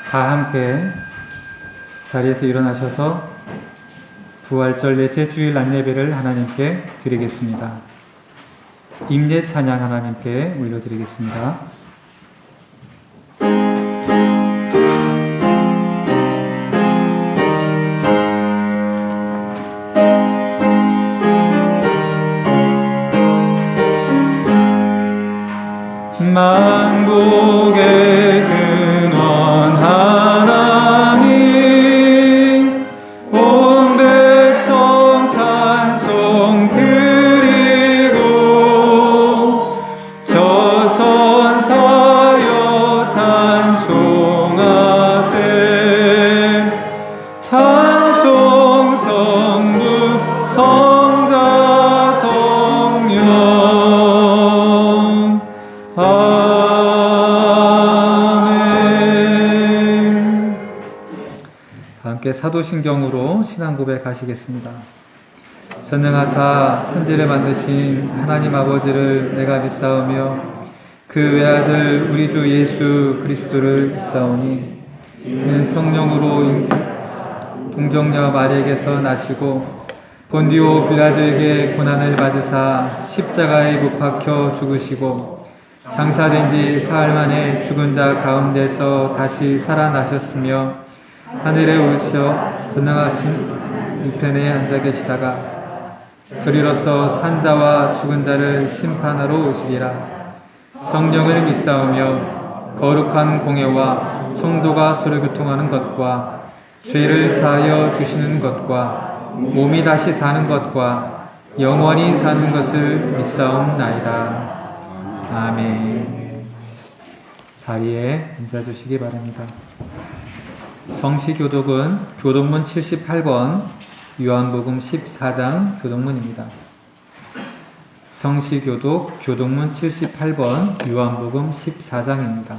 다 함께 자리에서 일어나셔서 부활절 넷째 주일 낮예배를 하나님께 드리겠습니다. 임재 찬양 하나님께 올려드리겠습니다. 만국의 근원 하나님, 온 백성 찬송 드리고 저 천사여 찬송하세. 찬송 성부 성자 성령. 아멘. 함께 사도신경으로 신앙 고백하시겠습니다. 전능하사 천지를 만드신 하나님 아버지를 내가 믿사오며 그 외아들 우리 주 예수 그리스도를 믿사오니 이는 성령으로 동정녀 마리에게서 나시고 본디오 빌라도에게 고난을 받으사 십자가에 못 박혀 죽으시고 장사된 지 사흘 만에 죽은 자 가운데서 다시 살아나셨으며 하늘에 오르셔 전능하신 우편에 앉아 계시다가 저리로서 산자와 죽은 자를 심판하러 오시리라. 성령을 믿사오며 거룩한 공예와 성도가 서로 교통하는 것과 죄를 사하여 주시는 것과 몸이 다시 사는 것과 영원히 사는 것을 믿사옵나이다. 아멘. 자리에 앉아주시기 바랍니다. 성시교독은 교독문 78번, 요한복음 14장 교독문입니다. 성시교독 교독문 78번, 요한복음 14장입니다.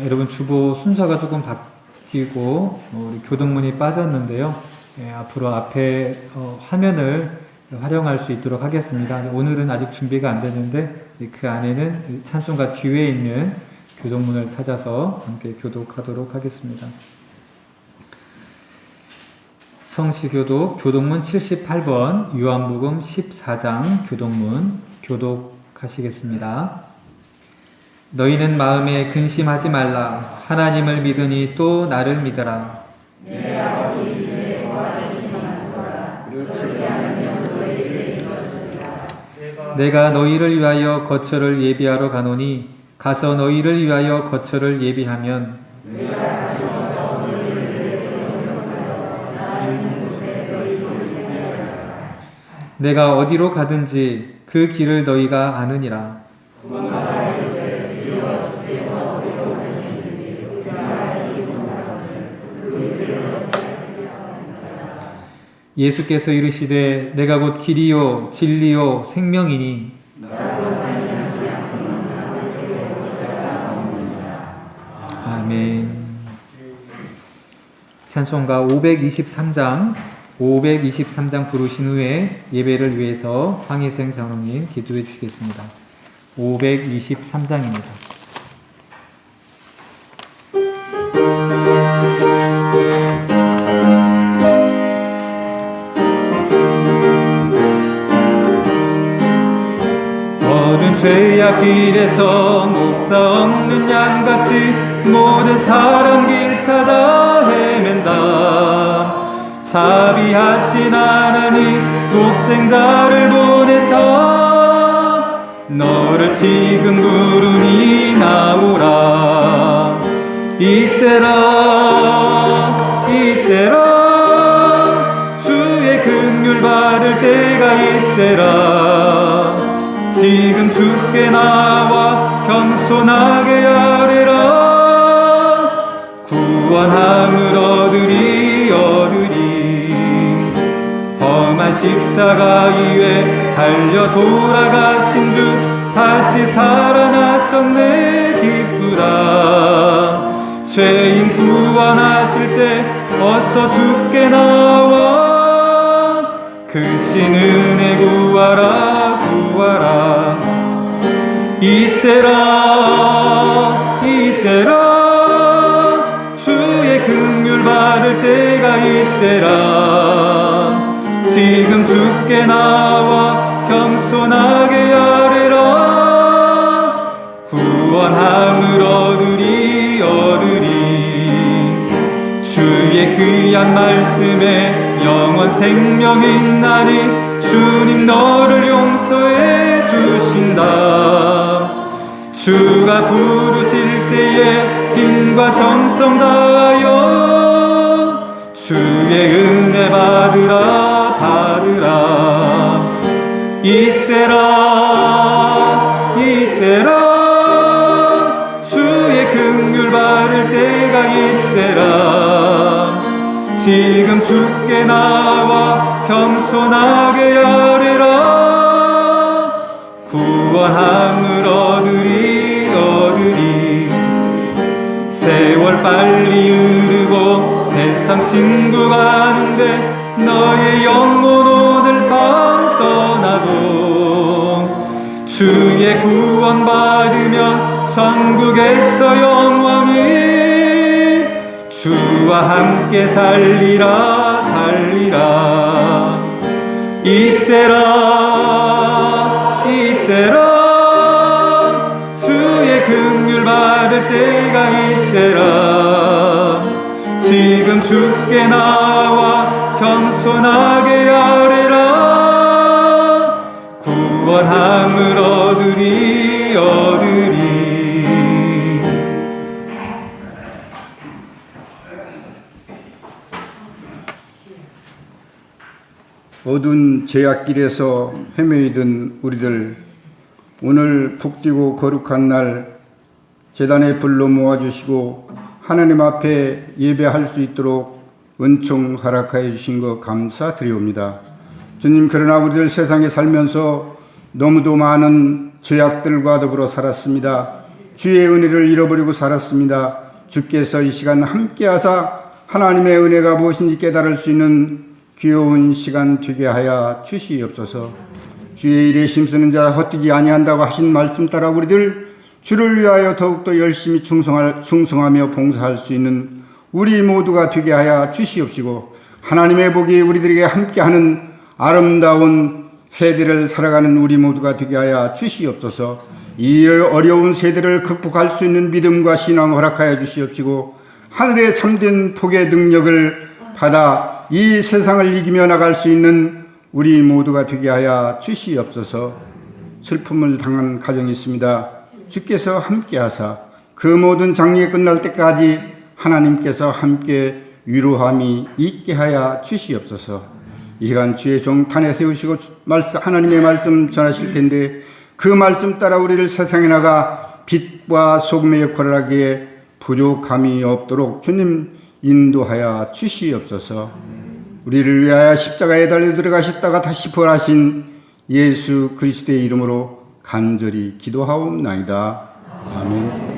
여러분 주보 순서가 조금 바뀌고 우리 교독문이 빠졌는데요. 앞으로 앞에 화면을 활용할 수 있도록 하겠습니다. 오늘은 아직 준비가 안 됐는데 그 안에는 찬송가 뒤에 있는 교독문을 찾아서 함께 교독하도록 하겠습니다. 성시교독 교독문 78번, 요한복음 14장 교독문 교독하시겠습니다. 너희는 마음에 근심하지 말라. 하나님을 믿으니 또 나를 믿어라. 내 아버지 집에 거하는 것이니라. 그렇지 않으면 너희에게 이르렀으리라. 내가 너희를 위하여 거처를 예비하러 가노니 가서 너희를 위하여 거처를 예비하면 내가 다시 와서 너희를 데려오려 나 있는 곳에 너희를 예비하리라. 내가 어디로 가든지 그 길을 너희가 아느니라. 예수께서 이르시되 내가 곧 길이요 진리요 생명이니 아멘. 찬송가 523장 부르신 후에 예배를 위해서 황희생 장로님 기도해 주시겠습니다. 523장입니다. 죄악 길에서 목자 없는 양같이 모든 사람 길 찾아 헤맨다. 자비하신 하나님 독생자를 보내사 너를 지금 부르니 나오라. 이때라 주의 긍휼 받을 때가 이때라. 지금 주께 나와 겸손하게 아뢰라. 구원함을 얻으리 험한 십자가 위에 달려 돌아가신 주 다시 살아나셨네 기쁘라. 죄인 구원하실 때 어서 주께 나와 그 신 은혜 구하라. 이때라 주 바를 때가 이때라. 지금 주께 나와 겸손하게 아뢰라. 구원함을 얻으리 주의 귀한 말씀에 영원 생명이 있나니 주님 너를 용서해 주신다. 주가 부르실 때에 힘과 정성 다하여 주의 은혜 받으라. 이때라 주의 긍휼 받을 때가 이때라. 지금 주께 나와 겸손하게 아뢰라. 구원함을 얻으리. 세월 빨리 흐르고 세상 친구 가는데 너의 영혼 오늘 밤 떠나도 주의 구원 받으면 천국에서 영원히 주와 함께 살리라. 이때라 주의 긍휼 받을 때가 이때라. 지금 주께 나와 겸손하게 아뢰라. 구원함을 얻으리. 어두운 죄악길에서 헤매이던 우리들, 오늘 푹 뛰고 거룩한 날 제단의 불로 모아주시고 하나님 앞에 예배할 수 있도록 은총 허락하여 주신 것 감사드리옵니다. 주님, 그러나 우리들 세상에 살면서 너무도 많은 죄악들과 더불어 살았습니다. 주의 은혜를 잃어버리고 살았습니다. 주께서 이 시간 함께하사 하나님의 은혜가 무엇인지 깨달을 수 있는 귀여운 시간 되게 하여 주시옵소서. 주의 일에 힘쓰는 자 헛되지 아니한다고 하신 말씀 따라 우리들 주를 위하여 더욱더 열심히 충성하며 봉사할 수 있는 우리 모두가 되게 하여 주시옵시고, 하나님의 복이 우리들에게 함께하는 아름다운 세대를 살아가는 우리 모두가 되게 하여 주시옵소서. 이 어려운 세대를 극복할 수 있는 믿음과 신앙 허락하여 주시옵시고, 하늘의 참된 복의 능력을 받아 이 세상을 이기며 나갈 수 있는 우리 모두가 되게 하여 주시옵소서. 슬픔을 당한 가정이 있습니다. 주께서 함께하사 그 모든 장례가 끝날 때까지 하나님께서 함께 위로함이 있게 하여 주시옵소서. 이 시간 주의 종 탄에 세우시고 하나님의 말씀 전하실 텐데, 그 말씀 따라 우리를 세상에 나가 빛과 소금의 역할을 하기에 부족함이 없도록 주님 인도하여 주시옵소서. 우리를 위하여 십자가에 달려 들어가셨다가 다시 부활하신 예수 그리스도의 이름으로 간절히 기도하옵나이다. 아멘.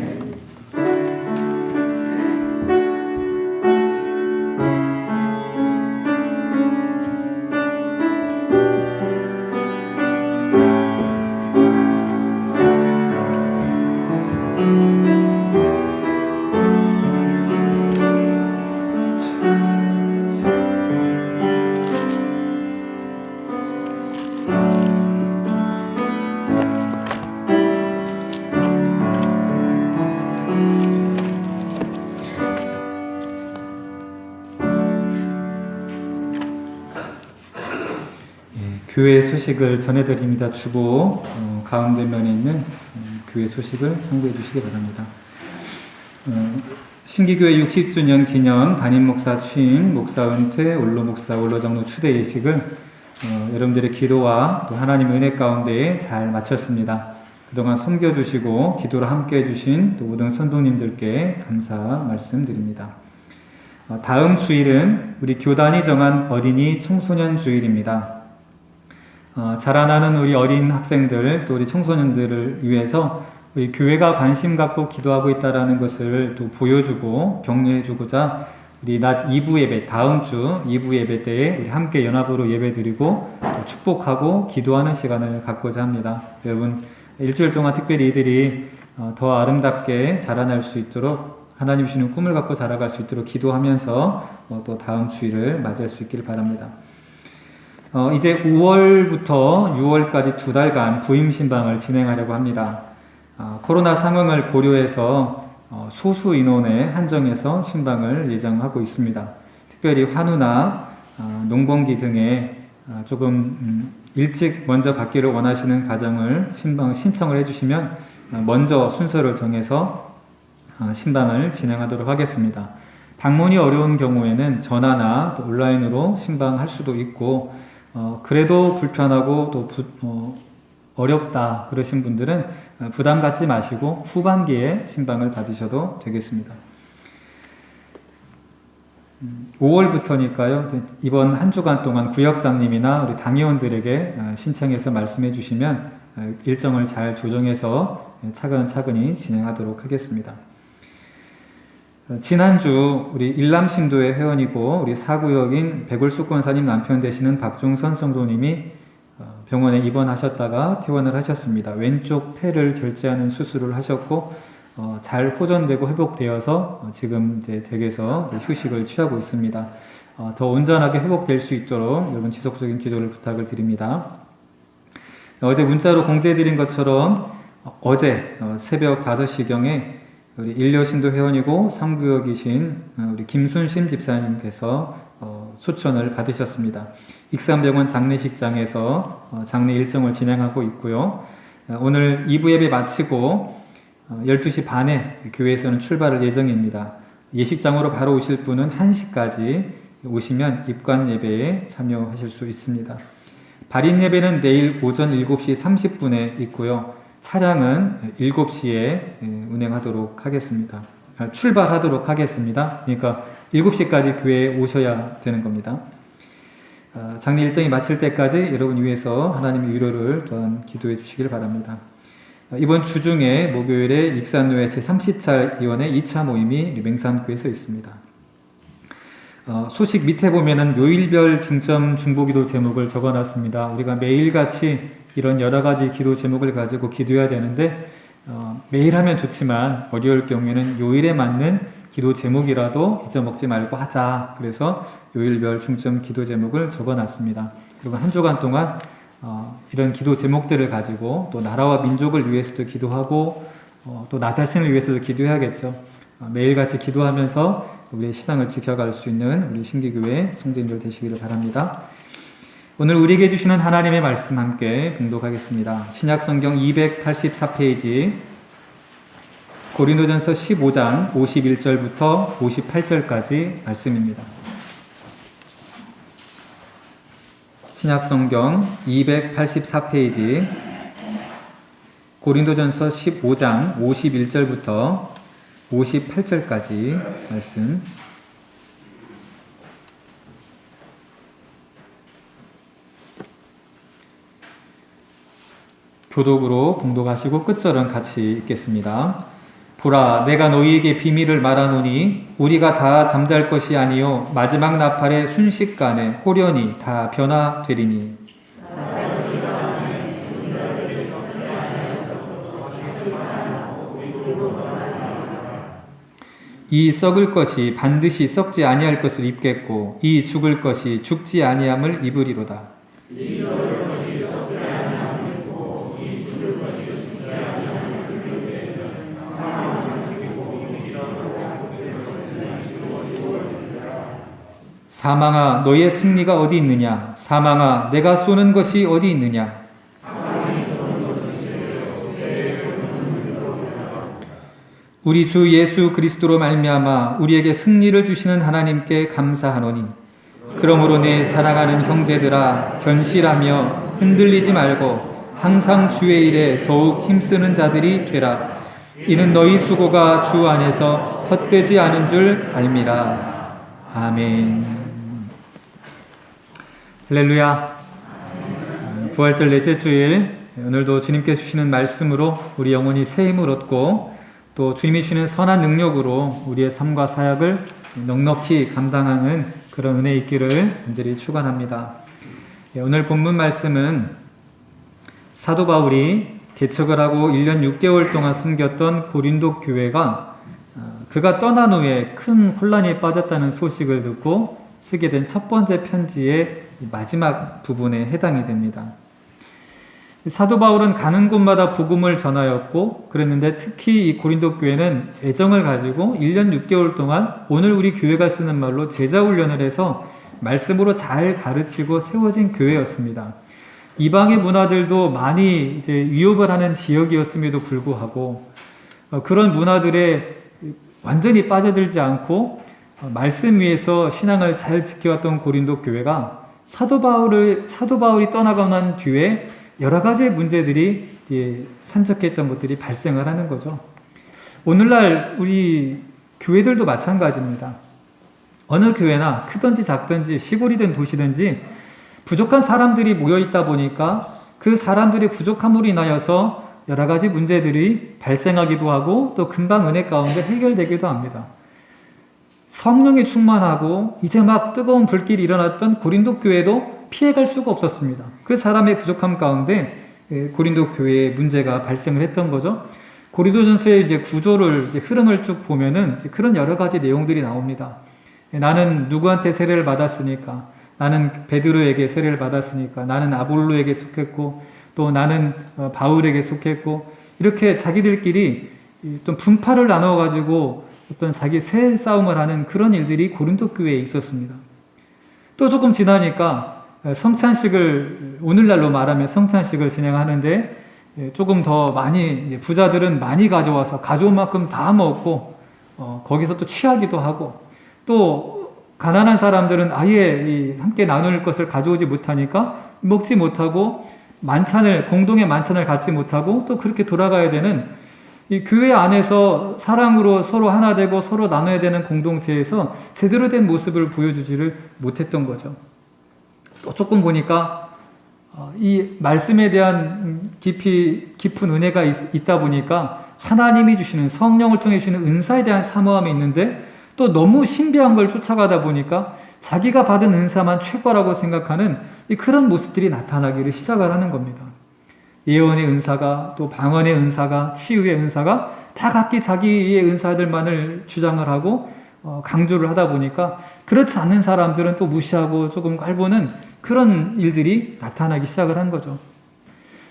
교회 소식을 전해드립니다. 주보 가운데 면에 있는 교회 소식을 참고해 주시기 바랍니다. 신기교회 60주년 기념 담임 목사 취임, 목사 은퇴, 원로 목사, 원로 장로 추대 예식을 여러분들의 기도와 또 하나님의 은혜 가운데 잘 마쳤습니다. 그동안 섬겨주시고 기도로 함께 해주신 또 모든 선동님들께 감사 말씀드립니다. 다음 주일은 우리 교단이 정한 어린이 청소년 주일입니다. 자라나는 우리 어린 학생들 또 우리 청소년들을 위해서 우리 교회가 관심 갖고 기도하고 있다는 것을 또 보여주고 격려해주고자 우리 낮 2부 예배, 다음 주 2부 예배 때에 우리 함께 연합으로 예배드리고 축복하고 기도하는 시간을 갖고자 합니다. 여러분, 일주일 동안 특별히 이들이 더 아름답게 자라날 수 있도록 하나님 주시는 꿈을 갖고 자라갈 수 있도록 기도하면서 또 다음 주일을 맞이할 수 있기를 바랍니다. 이제 5월부터 6월까지 2달간 부임 신방을 진행하려고 합니다. 코로나 상황을 고려해서 소수 인원에 한정해서 신방을 예정하고 있습니다. 특별히 환우나 농번기 등에 조금 일찍 먼저 받기를 원하시는 가정을 신방 신청을 해주시면 먼저 순서를 정해서 신방을 진행하도록 하겠습니다. 방문이 어려운 경우에는 전화나 또 온라인으로 신방할 수도 있고 그래도 불편하고 또 어렵다 그러신 분들은 부담 갖지 마시고 후반기에 신방을 받으셔도 되겠습니다. 5월부터니까요. 이번 한 주간 동안 구역장님이나 우리 당의원들에게 신청해서 말씀해 주시면 일정을 잘 조정해서 차근차근히 진행하도록 하겠습니다. 지난주 우리 일남신도의 회원이고 우리 사구역인 백울수 권사님 남편 되시는 박종선 성도님이 병원에 입원하셨다가 퇴원을 하셨습니다. 왼쪽 폐를 절제하는 수술을 하셨고 잘 호전되고 회복되어서 지금 이제 댁에서 휴식을 취하고 있습니다. 더 온전하게 회복될 수 있도록 여러분 지속적인 기도를 부탁을 드립니다. 어제 문자로 공지해드린 것처럼 어제 새벽 5시경에 우리 일려신도 회원이고 3구역이신 우리 김순심 집사님께서 소천을 받으셨습니다. 익산병원 장례식장에서 장례 일정을 진행하고 있고요. 오늘 2부 예배 마치고 12시 반에 교회에서는 출발할 예정입니다. 예식장으로 바로 오실 분은 1시까지 오시면 입관 예배에 참여하실 수 있습니다. 발인 예배는 내일 오전 7시 30분에 있고요. 차량은 7시에 운행하도록 하겠습니다. 출발하도록 하겠습니다. 그러니까 7시까지 교회에 오셔야 되는 겁니다. 장례 일정이 마칠 때까지 여러분 위해서 하나님의 위로를 또한 기도해 주시길 바랍니다. 이번 주 중에 목요일에 익산교회 제30찰 위원회 2차 모임이 맹산교에서 있습니다. 소식 밑에 보면은 요일별 중점 중보기도 제목을 적어놨습니다. 우리가 매일같이 이런 여러 가지 기도 제목을 가지고 기도해야 되는데 매일 하면 좋지만 어려울 경우에는 요일에 맞는 기도 제목이라도 잊어먹지 말고 하자. 그래서 요일별 중점 기도 제목을 적어놨습니다. 그리고 한 주간 동안 이런 기도 제목들을 가지고 또 나라와 민족을 위해서도 기도하고 또 나 자신을 위해서도 기도해야겠죠. 매일같이 기도하면서 우리의 신앙을 지켜갈 수 있는 우리 신기교회 성도님들 되시기를 바랍니다. 오늘 우리에게 주시는 하나님의 말씀 함께 봉독하겠습니다. 신약성경 284페이지 고린도전서 15장 51절부터 58절까지 말씀입니다. 신약성경 284페이지 고린도전서 15장 51절부터 58절까지 말씀. 교독으로 봉독하시고 끝절은 같이 읽겠습니다. 보라, 내가 너희에게 비밀을 말하노니 우리가 다 잠잘 것이 아니요 마지막 나팔의 순식간에 호련히 다 변화되리니 이 썩을 것이 반드시 썩지 아니할 것을 입겠고 이 죽을 것이 죽지 아니함을 입으리로다. 사망아, 너의 승리가 어디 있느냐? 사망아, 내가 쏘는 것이 어디 있느냐? 우리 주 예수 그리스도로 말미암아 우리에게 승리를 주시는 하나님께 감사하노니 그러므로 내 사랑하는 형제들아 견실하며 흔들리지 말고 항상 주의 일에 더욱 힘쓰는 자들이 되라. 이는 너희 수고가 주 안에서 헛되지 않은 줄 알미라. 아멘. 할렐루야. 부활절 넷째 주일, 오늘도 주님께서 주시는 말씀으로 우리 영혼이 새 힘을 얻고 또 주님이 주시는 선한 능력으로 우리의 삶과 사역을 넉넉히 감당하는 그런 은혜 있기를 간절히 축원합니다. 오늘 본문 말씀은 사도 바울이 개척을 하고 1년 6개월 동안 섬겼던 고린도 교회가 그가 떠난 후에 큰 혼란이 빠졌다는 소식을 듣고 쓰게 된 첫 번째 편지의 마지막 부분에 해당이 됩니다. 사도 바울은 가는 곳마다 복음을 전하였고 그랬는데 특히 이 고린도 교회는 애정을 가지고 1년 6개월 동안 오늘 우리 교회가 쓰는 말로 제자 훈련을 해서 말씀으로 잘 가르치고 세워진 교회였습니다. 이방의 문화들도 많이 이제 위협을 하는 지역이었음에도 불구하고 그런 문화들에 완전히 빠져들지 않고 말씀 위에서 신앙을 잘 지켜왔던 고린도 교회가 사도 바울이 떠나가고 난 뒤에 여러 가지의 문제들이 산적했던 것들이 발생을 하는 거죠. 오늘날 우리 교회들도 마찬가지입니다. 어느 교회나 크든지 작든지 시골이든 도시든지 부족한 사람들이 모여 있다 보니까 그 사람들의 부족함으로 인하여서 여러 가지 문제들이 발생하기도 하고 또 금방 은혜 가운데 해결되기도 합니다. 성령이 충만하고 이제 막 뜨거운 불길이 일어났던 고린도 교회도 피해갈 수가 없었습니다. 그 사람의 부족함 가운데 고린도 교회에 문제가 발생을 했던 거죠. 고린도전서의 이제 구조를 흐름을 쭉 보면은 그런 여러 가지 내용들이 나옵니다. 나는 누구한테 세례를 받았으니까, 나는 베드로에게 세례를 받았으니까, 나는 아볼로에게 속했고, 또 나는 바울에게 속했고, 이렇게 자기들끼리 좀 분파를 나눠가지고 어떤 자기 새 싸움을 하는 그런 일들이 고린도 교회에 있었습니다. 또 조금 지나니까 성찬식을, 오늘날로 말하면 성찬식을 진행하는데 조금 더 많이, 부자들은 많이 가져와서 가져온 만큼 다 먹고 거기서 또 취하기도 하고, 또 가난한 사람들은 아예 함께 나눌 것을 가져오지 못하니까 먹지 못하고 공동의 만찬을 갖지 못하고 또 그렇게 돌아가야 되는 이 교회 안에서 사랑으로 서로 하나 되고 서로 나눠야 되는 공동체에서 제대로 된 모습을 보여주지를 못했던 거죠. 또 조금 보니까 이 말씀에 대한 깊은 은혜가 있다 보니까 하나님이 주시는, 성령을 통해 주시는 은사에 대한 사모함이 있는데 또 너무 신비한 걸 쫓아가다 보니까 자기가 받은 은사만 최고라고 생각하는 그런 모습들이 나타나기를 시작을 하는 겁니다. 예언의 은사가, 또 방언의 은사가, 치유의 은사가 다 각기 자기의 은사들만을 주장을 하고 강조를 하다 보니까 그렇지 않는 사람들은 또 무시하고 조금 깔보는 그런 일들이 나타나기 시작을 한 거죠.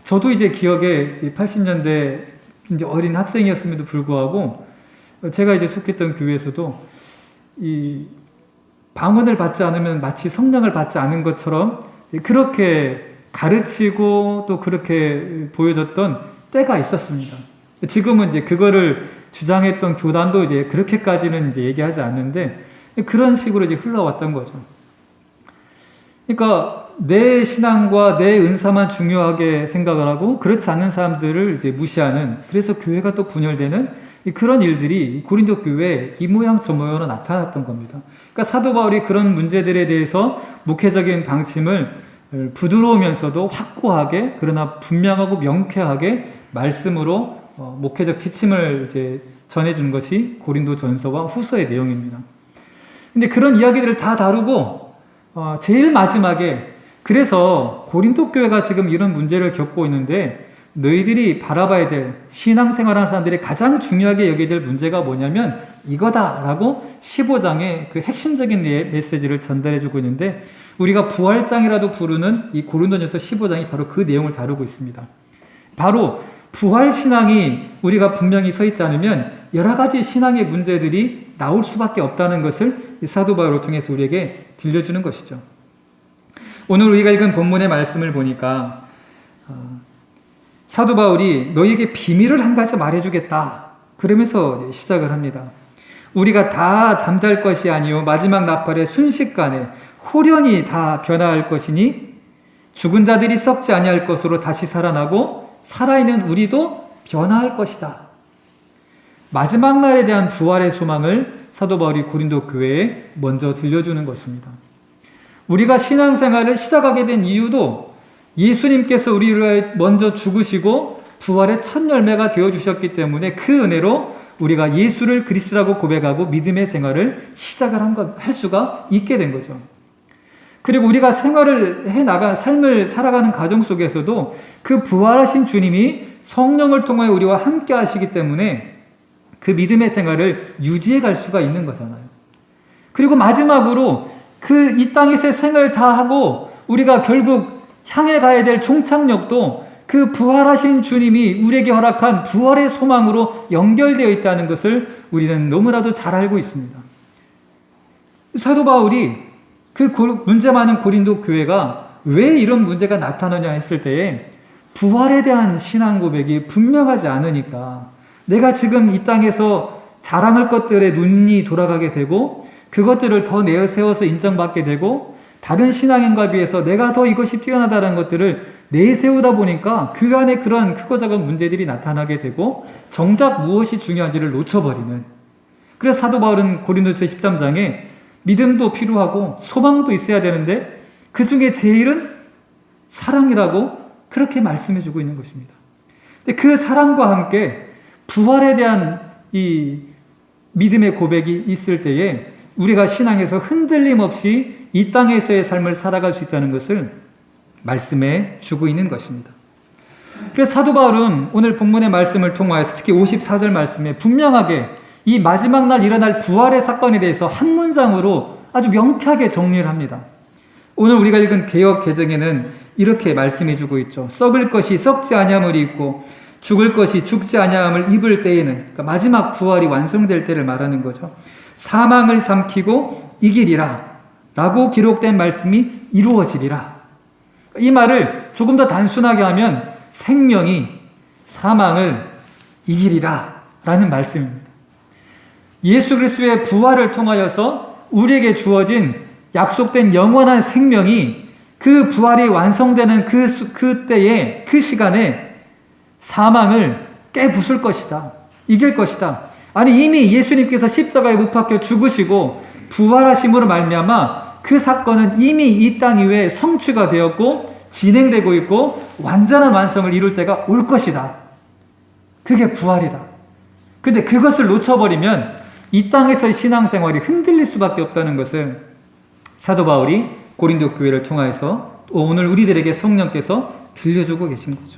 저도 이제 기억에 80년대 이제 어린 학생이었음에도 불구하고 제가 이제 속했던 교회에서도 이 방언을 받지 않으면 마치 성령을 받지 않은 것처럼 그렇게 가르치고 또 그렇게 보여줬던 때가 있었습니다. 지금은 이제 그거를 주장했던 교단도 이제 그렇게까지는 이제 얘기하지 않는데 그런 식으로 이제 흘러왔던 거죠. 그러니까 내 신앙과 내 은사만 중요하게 생각을 하고 그렇지 않는 사람들을 이제 무시하는, 그래서 교회가 또 분열되는 그런 일들이 고린도 교회에 이 모양 저 모양으로 나타났던 겁니다. 그러니까 사도 바울이 그런 문제들에 대해서 목회적인 방침을 부드러우면서도 확고하게, 그러나 분명하고 명쾌하게 말씀으로 목회적 지침을 이제 전해준 것이 고린도전서와 후서의 내용입니다. 근데 그런 이야기들을 다 다루고 제일 마지막에, 그래서 고린도 교회가 지금 이런 문제를 겪고 있는데 너희들이 바라봐야 될, 신앙생활하는 사람들이 가장 중요하게 여겨야 될 문제가 뭐냐면 이거다라고 15장의 그 핵심적인 메시지를 전달해주고 있는데, 우리가 부활장이라도 부르는 이 고린도전서 15장이 바로 그 내용을 다루고 있습니다. 바로 부활신앙이 우리가 분명히 서 있지 않으면 여러 가지 신앙의 문제들이 나올 수밖에 없다는 것을 사도 바울을 통해서 우리에게 들려주는 것이죠. 오늘 우리가 읽은 본문의 말씀을 보니까 사도 바울이 너희에게 비밀을 한 가지 말해주겠다 그러면서 시작을 합니다. 우리가 다 잠잘 것이 아니요 마지막 나팔에 순식간에 호련히 다 변화할 것이니 죽은 자들이 썩지 아니할 것으로 다시 살아나고 살아있는 우리도 변화할 것이다. 마지막 날에 대한 부활의 소망을 사도 바울이 고린도 교회에 먼저 들려주는 것입니다. 우리가 신앙생활을 시작하게 된 이유도 예수님께서 우리를 먼저 죽으시고 부활의 첫 열매가 되어주셨기 때문에 그 은혜로 우리가 예수를 그리스도라고 고백하고 믿음의 생활을 시작을 할 수가 있게 된 거죠. 그리고 우리가 생활을 삶을 살아가는 과정 속에서도 그 부활하신 주님이 성령을 통하여 우리와 함께 하시기 때문에 그 믿음의 생활을 유지해 갈 수가 있는 거잖아요. 그리고 마지막으로 그 이 땅에서의 생을 다 하고 우리가 결국 향해 가야 될 종착역도 그 부활하신 주님이 우리에게 허락한 부활의 소망으로 연결되어 있다는 것을 우리는 너무나도 잘 알고 있습니다. 사도 바울이 그 문제 많은 고린도 교회가 왜 이런 문제가 나타나냐 했을 때에 부활에 대한 신앙 고백이 분명하지 않으니까 내가 지금 이 땅에서 자랑할 것들에 눈이 돌아가게 되고 그것들을 더 내세워서 인정받게 되고 다른 신앙인과 비해서 내가 더 이것이 뛰어나다는 것들을 내세우다 보니까 그 안에 그런 크고 작은 문제들이 나타나게 되고 정작 무엇이 중요한지를 놓쳐버리는, 그래서 사도 바울은 고린도서 13장에 믿음도 필요하고 소망도 있어야 되는데 그 중에 제일은 사랑이라고 그렇게 말씀해 주고 있는 것입니다. 근데 그 사랑과 함께 부활에 대한 이 믿음의 고백이 있을 때에 우리가 신앙에서 흔들림 없이 이 땅에서의 삶을 살아갈 수 있다는 것을 말씀해 주고 있는 것입니다. 그래서 사도 바울은 오늘 본문의 말씀을 통하여서 특히 54절 말씀에 분명하게 이 마지막 날 일어날 부활의 사건에 대해서 한 문장으로 아주 명쾌하게 정리를 합니다. 오늘 우리가 읽은 개역 개정에는 이렇게 말씀해 주고 있죠. 썩을 것이 썩지 아니함을 입고 죽을 것이 죽지 아니함을 입을 때에는, 그러니까 마지막 부활이 완성될 때를 말하는 거죠. 사망을 삼키고 이기리라 라고 기록된 말씀이 이루어지리라. 이 말을 조금 더 단순하게 하면 생명이 사망을 이기리라 라는 말씀입니다. 예수 그리스도의 부활을 통하여서 우리에게 주어진 약속된 영원한 생명이 그 부활이 완성되는 그때에 그 시간에 사망을 깨부술 것이다. 이길 것이다. 아니 이미 예수님께서 십자가에 못 박혀 죽으시고 부활하심으로 말미암아 그 사건은 이미 이 땅 위에 성취가 되었고 진행되고 있고 완전한 완성을 이룰 때가 올 것이다. 그게 부활이다. 근데 그것을 놓쳐버리면 이 땅에서의 신앙생활이 흔들릴 수밖에 없다는 것을 사도 바울이 고린도 교회를 통해서 오늘 우리들에게 성령께서 들려주고 계신 거죠.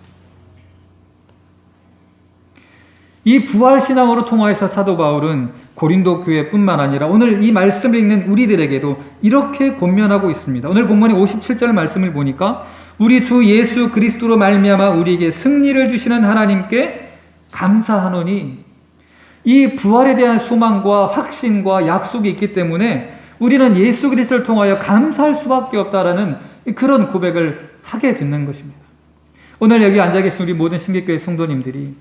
이 부활신앙으로 통하여서 사도 바울은 고린도 교회뿐만 아니라 오늘 이 말씀을 읽는 우리들에게도 이렇게 권면하고 있습니다. 오늘 본문의 57절 말씀을 보니까 우리 주 예수 그리스도로 말미암아 우리에게 승리를 주시는 하나님께 감사하노니, 이 부활에 대한 소망과 확신과 약속이 있기 때문에 우리는 예수 그리스도를 통하여 감사할 수밖에 없다라는 그런 고백을 하게 되는 것입니다. 오늘 여기 앉아 계신 우리 모든 신기교회 성도님들이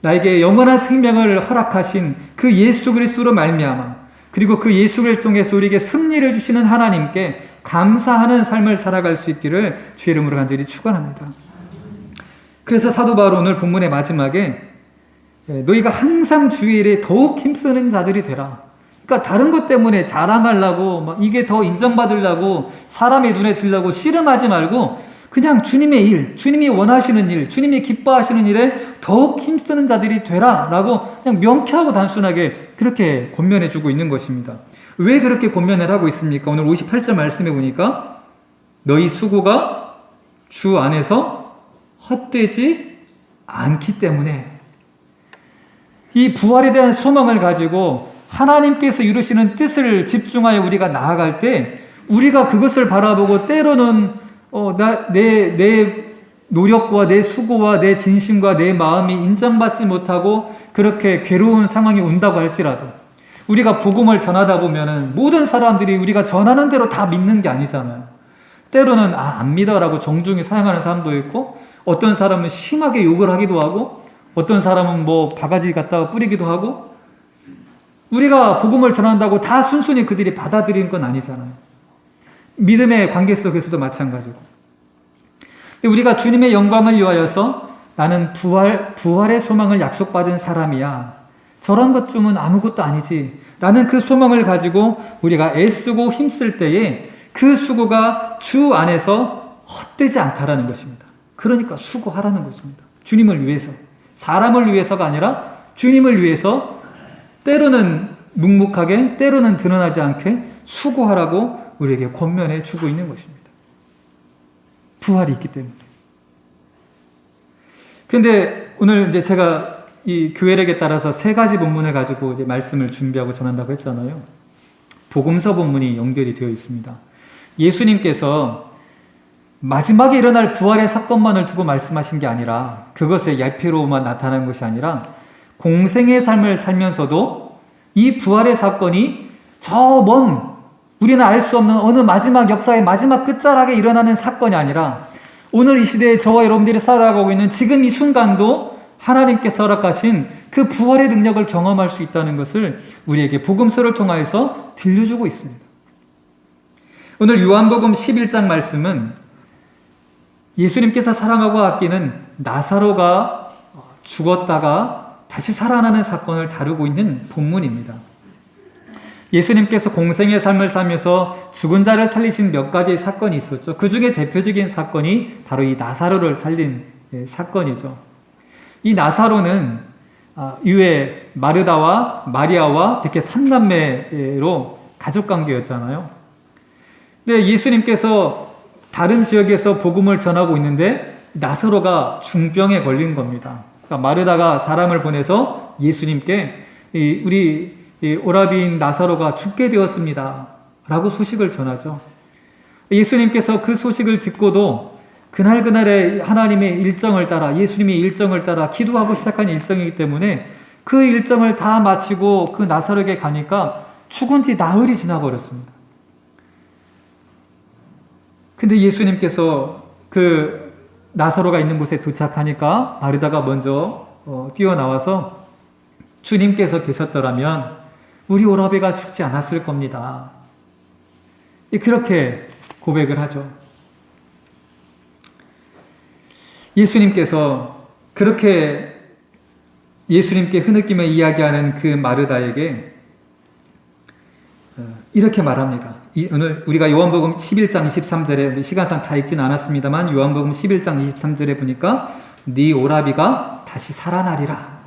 나에게 영원한 생명을 허락하신 그 예수 그리스도로 말미암아 그리고 그 예수 그리스도를 통해서 우리에게 승리를 주시는 하나님께 감사하는 삶을 살아갈 수 있기를 주의 이름으로 간절히 축원합니다. 그래서 사도 바울 오늘 본문의 마지막에 너희가 항상 주의 일에 더욱 힘쓰는 자들이 되라. 그러니까 다른 것 때문에 자랑하려고 막 이게 더 인정받으려고 사람의 눈에 들려고 씨름하지 말고 그냥 주님의 일, 주님이 원하시는 일, 주님이 기뻐하시는 일에 더욱 힘쓰는 자들이 되라 라고 그냥 명쾌하고 단순하게 그렇게 권면해 주고 있는 것입니다. 왜 그렇게 권면을 하고 있습니까? 오늘 58절 말씀해 보니까 너희 수고가 주 안에서 헛되지 않기 때문에, 이 부활에 대한 소망을 가지고 하나님께서 이루시는 뜻을 집중하여 우리가 나아갈 때 우리가 그것을 바라보고 때로는 내 노력과 내 수고와 내 진심과 내 마음이 인정받지 못하고 그렇게 괴로운 상황이 온다고 할지라도 우리가 복음을 전하다 보면은 모든 사람들이 우리가 전하는 대로 다 믿는 게 아니잖아요. 때로는 안 믿어라고 정중히 사용하는 사람도 있고 어떤 사람은 심하게 욕을 하기도 하고 어떤 사람은 바가지 갖다가 뿌리기도 하고, 우리가 복음을 전한다고 다 순순히 그들이 받아들이는 건 아니잖아요. 믿음의 관계 속에서도 마찬가지고. 우리가 주님의 영광을 위하여서 나는 부활의 소망을 약속받은 사람이야, 저런 것쯤은 아무것도 아니지 라는 그 소망을 가지고 우리가 애쓰고 힘쓸 때에 그 수고가 주 안에서 헛되지 않다라는 것입니다. 그러니까 수고하라는 것입니다. 주님을 위해서, 사람을 위해서가 아니라 주님을 위해서 때로는 묵묵하게 때로는 드러나지 않게 수고하라고 우리에게 권면해 주고 있는 것입니다. 부활이 있기 때문에. 그런데 오늘 이제 제가 이 교회력에 따라서 세 가지 본문을 가지고 이제 말씀을 준비하고 전한다고 했잖아요. 복음서 본문이 연결이 되어 있습니다. 예수님께서 마지막에 일어날 부활의 사건만을 두고 말씀하신 게 아니라, 그것의 예표로만 나타난 것이 아니라 공생의 삶을 살면서도 이 부활의 사건이 저 먼 우리는 알 수 없는 어느 마지막 역사의 마지막 끝자락에 일어나는 사건이 아니라 오늘 이 시대에 저와 여러분들이 살아가고 있는 지금 이 순간도 하나님께서 허락하신 그 부활의 능력을 경험할 수 있다는 것을 우리에게 복음서를 통하여서 들려주고 있습니다. 오늘 요한복음 11장 말씀은 예수님께서 사랑하고 아끼는 나사로가 죽었다가 다시 살아나는 사건을 다루고 있는 본문입니다. 예수님께서 공생의 삶을 살면서 죽은 자를 살리신 몇 가지의 사건이 있었죠. 그 중에 대표적인 사건이 바로 이 나사로를 살린 사건이죠. 이 나사로는 이후에 마르다와 마리아와 이렇게 3남매로 가족관계였잖아요. 근데 예수님께서 다른 지역에서 복음을 전하고 있는데 나사로가 중병에 걸린 겁니다. 그러니까 마르다가 사람을 보내서 예수님께 우리 오라비인 나사로가 죽게 되었습니다 라고 소식을 전하죠. 예수님께서 그 소식을 듣고도 그날그날의 하나님의 일정을 따라, 예수님의 일정을 따라 기도하고 시작한 일정이기 때문에 그 일정을 다 마치고 그 나사로에게 가니까 죽은 지 나흘이 지나버렸습니다. 근데 예수님께서 그 나사로가 있는 곳에 도착하니까 마르다가 먼저 뛰어나와서 주님께서 계셨더라면 우리 오라비가 죽지 않았을 겁니다. 그렇게 고백을 하죠. 예수님께서 그렇게 예수님께 흐느끼며 이야기하는 그 마르다에게 이렇게 말합니다. 오늘 우리가 요한복음 11장 23절에 시간상 다 읽지는 않았습니다만 요한복음 11장 23절에 보니까 네 오라비가 다시 살아나리라.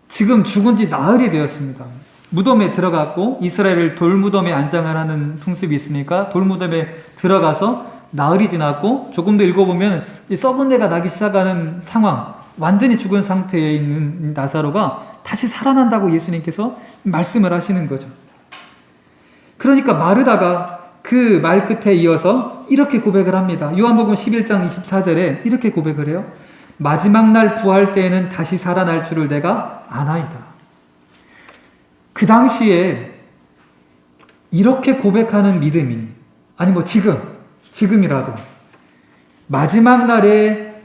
지금 죽은 지 나흘이 되었습니다. 무덤에 들어갔고 이스라엘을 돌무덤에 안장을 하는 풍습이 있으니까 돌무덤에 들어가서 나흘이 지났고 조금 더 읽어보면 썩은 내가 나기 시작하는 상황, 완전히 죽은 상태에 있는 나사로가 다시 살아난다고 예수님께서 말씀을 하시는 거죠. 그러니까 마르다가 그 말 끝에 이어서 이렇게 고백을 합니다. 요한복음 11장 24절에 이렇게 고백을 해요. 마지막 날 부활 때에는 다시 살아날 줄을 내가 아나이다. 그 당시에 이렇게 고백하는 믿음이, 아니 뭐 지금이라도 마지막 날에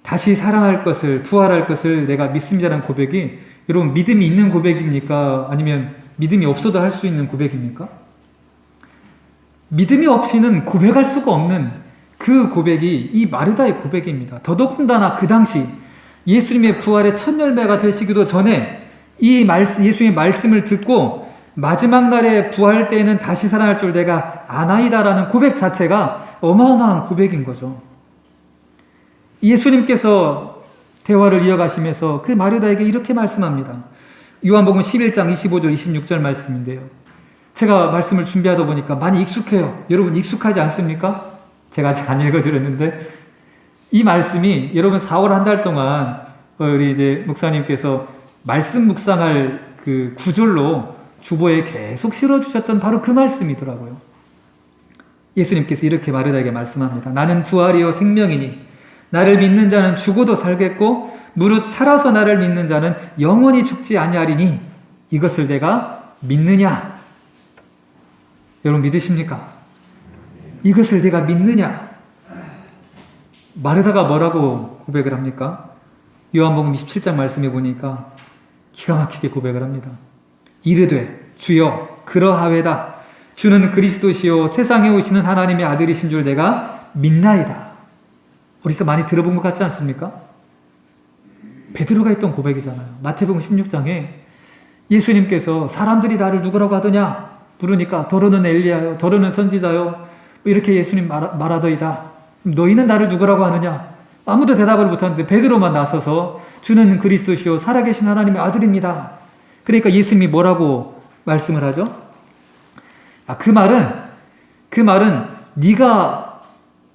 다시 살아날 것을, 부활할 것을 내가 믿습니다라는 고백이, 여러분 믿음이 있는 고백입니까? 아니면 믿음이 없어도 할 수 있는 고백입니까? 믿음이 없이는 고백할 수가 없는 그 고백이 이 마르다의 고백입니다. 더더군다나 그 당시 예수님의 부활의 첫 열매가 되시기도 전에 이 예수님의 말씀을 듣고 마지막 날에 부활 때에는 다시 살아날 줄 내가 아나이다라는 고백 자체가 어마어마한 고백인 거죠. 예수님께서 대화를 이어가시면서 그 마르다에게 이렇게 말씀합니다. 요한복음 11장 25절 26절 말씀인데요. 제가 말씀을 준비하다 보니까 많이 익숙해요. 여러분 익숙하지 않습니까? 제가 아직 안 읽어드렸는데 이 말씀이 여러분 4월 한 달 동안 우리 이제 목사님께서 말씀 묵상할 그 구절로 주보에 계속 실어주셨던 바로 그 말씀이더라고요. 예수님께서 이렇게 마르다에게 말씀합니다. 나는 부활이요 생명이니 나를 믿는 자는 죽어도 살겠고 무릇 살아서 나를 믿는 자는 영원히 죽지 아니하리니 이것을 내가 믿느냐? 여러분 믿으십니까? 이것을 내가 믿느냐? 마르다가 뭐라고 고백을 합니까? 요한복음 27장 말씀해 보니까 기가 막히게 고백을 합니다. 이르되 주여 그러하외다. 주는 그리스도시요 세상에 오시는 하나님의 아들이신 줄 내가 믿나이다. 어디서 많이 들어본 것 같지 않습니까? 베드로가 했던 고백이잖아요. 마태복음 16장에 예수님께서 사람들이 나를 누구라고 하더냐 물으니까 더러는 엘리야요, 더러는 선지자요, 이렇게 예수님 말하더이다. 너희는 나를 누구라고 하느냐? 아무도 대답을 못하는데 베드로만 나서서 주는 그리스도시요 살아계신 하나님의 아들입니다. 그러니까 예수님이 뭐라고 말씀을 하죠? 그 말은 네가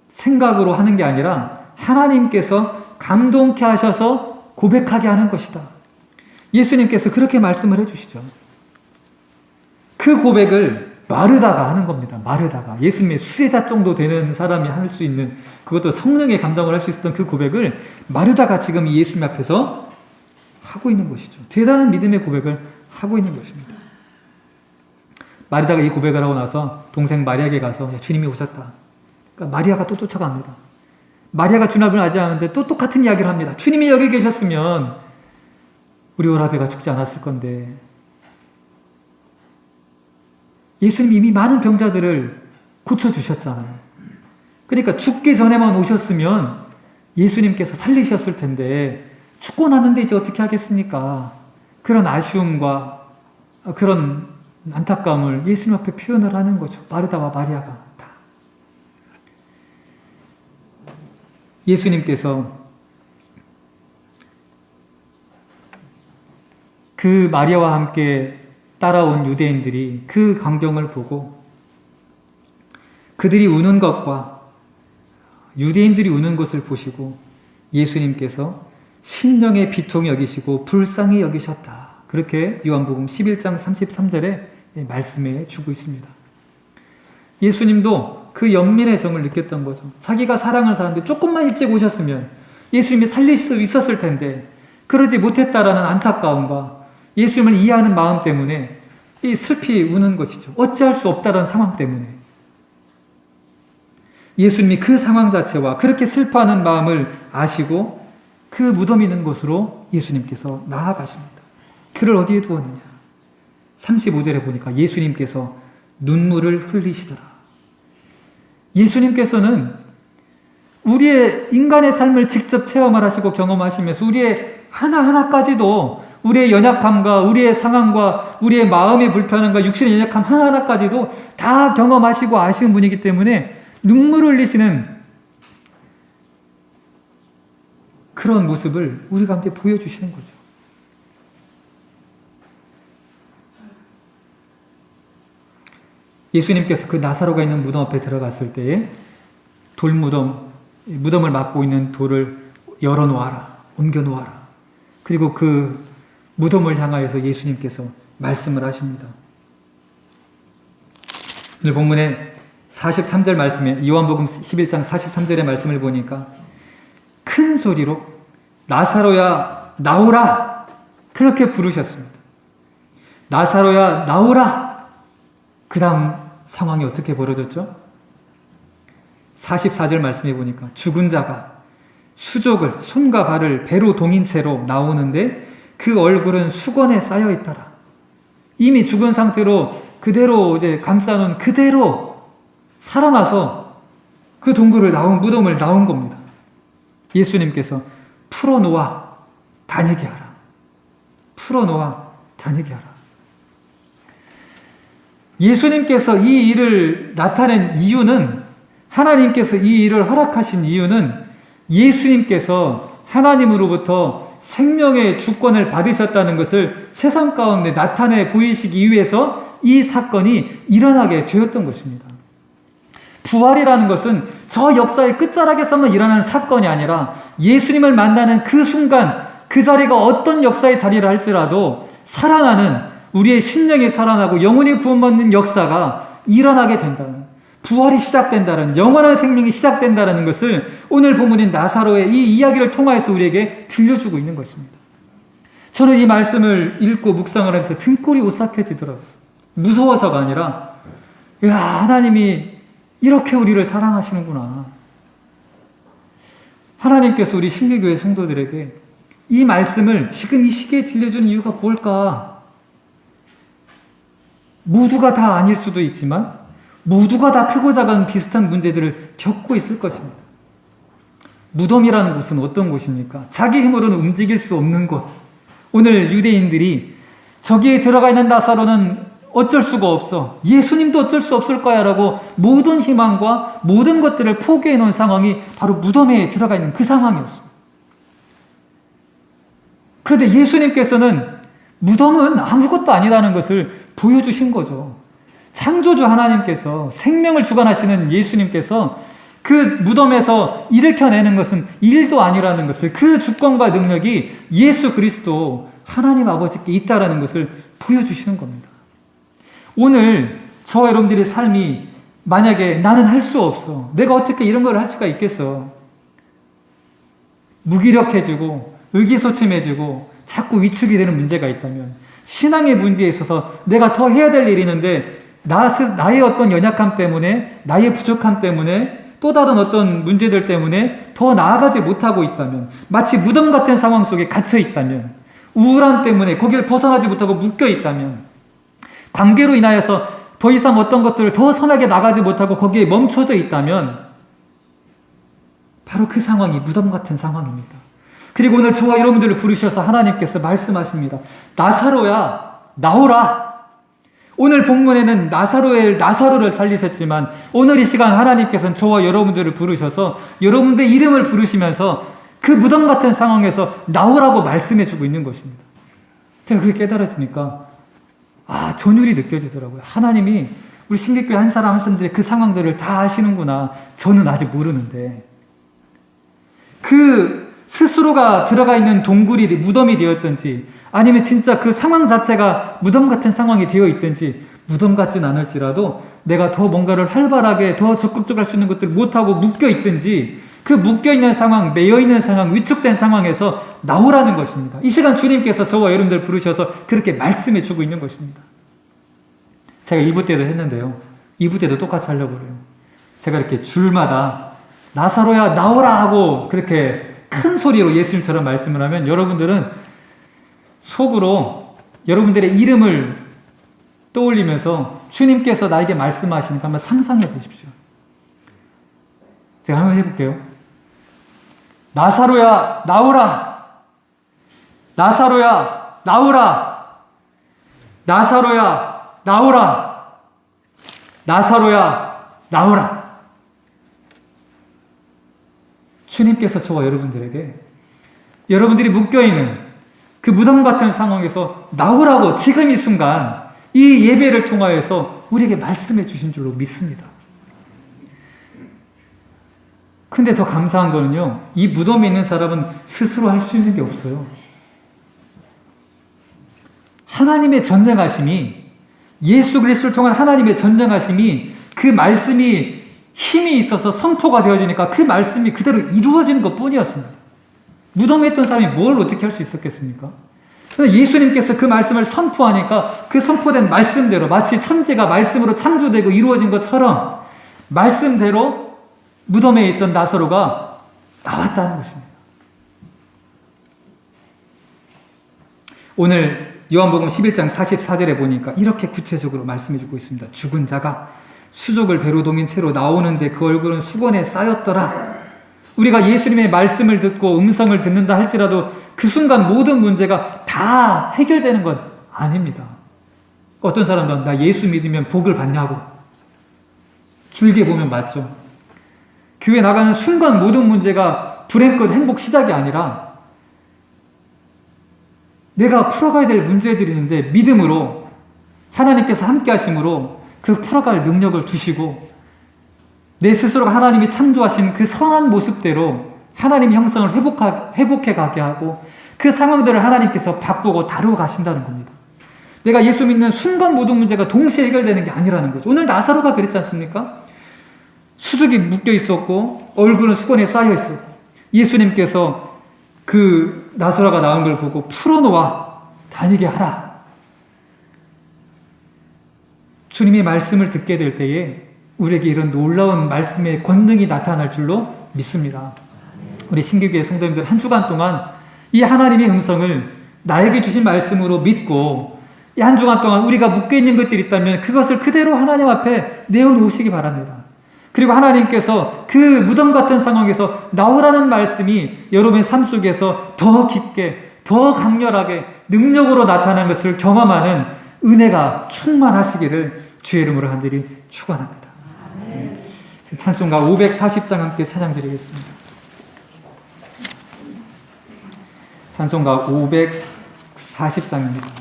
생각으로 하는 게 아니라 하나님께서 감동케 하셔서 고백하게 하는 것이다. 예수님께서 그렇게 말씀을 해주시죠. 그 고백을 마르다가 하는 겁니다. 마르다가. 예수님의 수제자 정도 되는 사람이 할 수 있는, 그것도 성령의 감동을 할 수 있었던 그 고백을 마르다가 지금 이 예수님 앞에서 하고 있는 것이죠. 대단한 믿음의 고백을 하고 있는 것입니다. 마르다가 이 고백을 하고 나서 동생 마리아에게 가서 주님이 오셨다. 그러니까 마리아가 또 쫓아갑니다. 마리아가 주님 앞을 맞이하는데 또 똑같은 이야기를 합니다. 주님이 여기 계셨으면 우리 오라베가 죽지 않았을 건데, 예수님이 이미 많은 병자들을 고쳐주셨잖아요. 그러니까 죽기 전에만 오셨으면 예수님께서 살리셨을 텐데, 죽고 났는데 이제 어떻게 하겠습니까? 그런 아쉬움과 그런 안타까움을 예수님 앞에 표현을 하는 거죠. 마르다와 마리아가 다. 예수님께서 그 마리아와 함께 따라온 유대인들이 그 광경을 보고 그들이 우는 것과 유대인들이 우는 것을 보시고 예수님께서 심령의 비통히 여기시고 불쌍히 여기셨다. 그렇게 요한복음 11장 33절에 말씀해 주고 있습니다. 예수님도 그 연민의 정을 느꼈던 거죠. 자기가 사랑을 사는데 조금만 일찍 오셨으면 예수님이 살릴 수 있었을 텐데 그러지 못했다라는 안타까움과 예수님을 이해하는 마음 때문에 이 슬피 우는 것이죠. 어찌할 수 없다라는 상황 때문에. 예수님이 그 상황 자체와 그렇게 슬퍼하는 마음을 아시고 그 무덤 있는 곳으로 예수님께서 나아가십니다. 그를 어디에 두었느냐? 35절에 보니까 예수님께서 눈물을 흘리시더라. 예수님께서는 우리의 인간의 삶을 직접 체험을 하시고 경험하시면서 우리의 하나하나까지도 우리의 연약함과 우리의 상황과 우리의 마음의 불편함과 육신의 연약함 하나하나까지도 다 경험하시고 아시는 분이기 때문에 눈물을 흘리시는 그런 모습을 우리 가운데 보여주시는 거죠. 예수님께서 그 나사로가 있는 무덤 앞에 들어갔을 때에 무덤을 막고 있는 돌을 열어놓아라, 옮겨놓아라. 그리고 그 무덤을 향하여서 예수님께서 말씀을 하십니다. 오늘 본문에 43절 말씀에 요한복음 11장 43절의 말씀을 보니까 큰 소리로 나사로야 나오라 그렇게 부르셨습니다. 나사로야 나오라. 그 다음 상황이 어떻게 벌어졌죠? 44절 말씀해 보니까 죽은 자가 수족을 손과 발을 배로 동인 채로 나오는데 그 얼굴은 수건에 쌓여 있더라. 이미 죽은 상태로 그대로 이제 감싸놓은 그대로 살아나서 그 무덤을 나온 겁니다. 예수님께서 풀어놓아 다니게 하라. 풀어놓아 다니게 하라. 예수님께서 이 일을 나타낸 이유는, 하나님께서 이 일을 허락하신 이유는 예수님께서 하나님으로부터 생명의 주권을 받으셨다는 것을 세상 가운데 나타내 보이시기 위해서 이 사건이 일어나게 되었던 것입니다. 부활이라는 것은 저 역사의 끝자락에서만 일어나는 사건이 아니라 예수님을 만나는 그 순간 그 자리가 어떤 역사의 자리를 할지라도 살아나는, 우리의 심령이 살아나고 영혼이 구원받는 역사가 일어나게 된다는, 부활이 시작된다는, 영원한 생명이 시작된다는 것을 오늘 본문인 나사로의 이 이야기를 통하여서 우리에게 들려주고 있는 것입니다. 저는 이 말씀을 읽고 묵상을 하면서 등골이 오싹해지더라고요. 무서워서가 아니라, 야, 하나님이 이렇게 우리를 사랑하시는구나. 하나님께서 우리 신기교회 성도들에게 이 말씀을 지금 이 시기에 들려주는 이유가 뭘까? 모두가 다 아닐 수도 있지만 모두가 다 크고 작은 비슷한 문제들을 겪고 있을 것입니다. 무덤이라는 곳은 어떤 곳입니까? 자기 힘으로는 움직일 수 없는 곳. 오늘 유대인들이 저기에 들어가 있는 나사로는 어쩔 수가 없어. 예수님도 어쩔 수 없을 거야 라고 모든 희망과 모든 것들을 포기해 놓은 상황이 바로 무덤에 들어가 있는 그 상황이었어요. 그런데 예수님께서는 무덤은 아무것도 아니라는 것을 보여주신 거죠. 창조주 하나님께서, 생명을 주관하시는 예수님께서 그 그 무덤에서 일으켜내는 것은 일도 아니라는 것을, 그 주권과 능력이 예수 그리스도 하나님 아버지께 있다라는 것을 보여주시는 겁니다. 오늘 저와 여러분들의 삶이 만약에 나는 할 수 없어, 내가 어떻게 이런 걸 할 수가 있겠어, 무기력해지고 의기소침해지고 자꾸 위축이 되는 문제가 있다면, 신앙의 문제에 있어서 내가 더 해야 될 일이 있는데 나의 어떤 연약함 때문에, 나의 부족함 때문에, 또 다른 어떤 문제들 때문에 더 나아가지 못하고 있다면, 마치 무덤 같은 상황 속에 갇혀 있다면, 우울함 때문에 거기를 벗어나지 못하고 묶여 있다면, 관계로 인하여서 더 이상 어떤 것들을 더 선하게 나가지 못하고 거기에 멈춰져 있다면, 바로 그 상황이 무덤 같은 상황입니다. 그리고 오늘 저와 여러분들을 부르셔서 하나님께서 말씀하십니다. 나사로야, 나오라. 오늘 본문에는 나사로를 살리셨지만, 오늘 이 시간 하나님께서는 저와 여러분들을 부르셔서 여러분들의 이름을 부르시면서 그 무덤 같은 상황에서 나오라고 말씀해주고 있는 것입니다. 제가 그게 깨달아지니까 전율이 느껴지더라고요. 하나님이 우리 신기교회 한 사람 한 사람들의 그 상황들을 다 아시는구나. 저는 아직 모르는데, 그 스스로가 들어가 있는 동굴이 무덤이 되었든지, 아니면 진짜 그 상황 자체가 무덤 같은 상황이 되어 있든지, 무덤 같진 않을지라도 내가 더 뭔가를 활발하게 더 적극적으로 할 수 있는 것들을 못하고 묶여 있든지, 그 묶여 있는 상황, 매여 있는 상황, 위축된 상황에서 나오라는 것입니다. 이 시간 주님께서 저와 여러분들 부르셔서 그렇게 말씀해 주고 있는 것입니다. 제가 2부 때도 했는데요, 2부 때도 똑같이 하려고 그래요. 제가 이렇게 줄마다 나사로야 나오라 하고 그렇게 큰 소리로 예수님처럼 말씀을 하면, 여러분들은 속으로 여러분들의 이름을 떠올리면서 주님께서 나에게 말씀하시니까 한번 상상해 보십시오. 제가 한번 해볼게요. 나사로야 나오라. 나사로야 나오라. 나사로야 나오라. 나사로야 나오라. 주님께서 저와 여러분들에게 여러분들이 묶여있는 그 무덤 같은 상황에서 나오라고 지금 이 순간 이 예배를 통하여서 우리에게 말씀해 주신 줄로 믿습니다. 근데 더 감사한 거는요, 이 무덤에 있는 사람은 스스로 할 수 있는 게 없어요. 하나님의 전능하심이, 예수 그리스도를 통한 하나님의 전능하심이, 그 말씀이 힘이 있어서 선포가 되어지니까 그 말씀이 그대로 이루어지는 것 뿐이었습니다. 무덤에 있던 사람이 뭘 어떻게 할 수 있었겠습니까? 그런데 예수님께서 그 말씀을 선포하니까 그 선포된 말씀대로, 마치 천지가 말씀으로 창조되고 이루어진 것처럼 말씀대로 무덤에 있던 나사로가 나왔다는 것입니다. 오늘 요한복음 11장 44절에 보니까 이렇게 구체적으로 말씀해주고 있습니다. 죽은 자가 수족을 배로 동인 채로 나오는데 그 얼굴은 수건에 쌓였더라. 우리가 예수님의 말씀을 듣고 음성을 듣는다 할지라도 그 순간 모든 문제가 다 해결되는 건 아닙니다. 어떤 사람들은 나 예수 믿으면 복을 받냐고. 길게 보면 맞죠. 교회 나가는 순간 모든 문제가 불행껏 행복 시작이 아니라 내가 풀어가야 될 문제들이 있는데 믿음으로 하나님께서 함께 하심으로 그 풀어갈 능력을 주시고 내 스스로가 하나님이 창조하신 그 선한 모습대로 하나님의 형상을 회복해 가게 하고 그 상황들을 하나님께서 바꾸고 다루어 가신다는 겁니다. 내가 예수 믿는 순간 모든 문제가 동시에 해결되는 게 아니라는 거죠. 오늘 나사로가 그랬지 않습니까? 수족이 묶여 있었고 얼굴은 수건에 쌓여 있었고 예수님께서 그 나사로가 나온 걸 보고 풀어놓아 다니게 하라. 주님의 말씀을 듣게 될 때에 우리에게 이런 놀라운 말씀의 권능이 나타날 줄로 믿습니다. 우리 신기교회 성도님들 한 주간 동안 이 하나님의 음성을 나에게 주신 말씀으로 믿고 이 한 주간 동안 우리가 묶여있는 것들이 있다면 그것을 그대로 하나님 앞에 내어놓으시기 바랍니다. 그리고 하나님께서 그 무덤 같은 상황에서 나오라는 말씀이 여러분의 삶 속에서 더 깊게 더 강렬하게 능력으로 나타나는 것을 경험하는 은혜가 충만하시기를 주의 이름으로 간절히 축원합니다. 찬송가 540장 함께 찬양 드리겠습니다. 찬송가 540장입니다.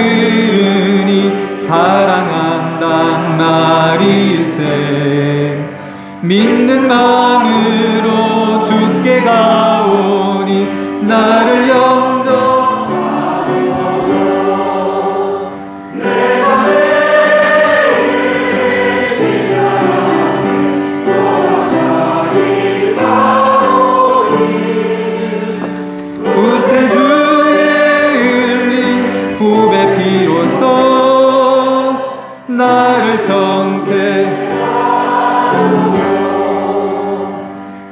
들으니 사랑한단 말일세. 믿는 마음으로 주께 가오니 나를 영접하소서. 내가 매일 시작하는 너자리 가오니 구세주의 흘린 후배 피로써 나를 정케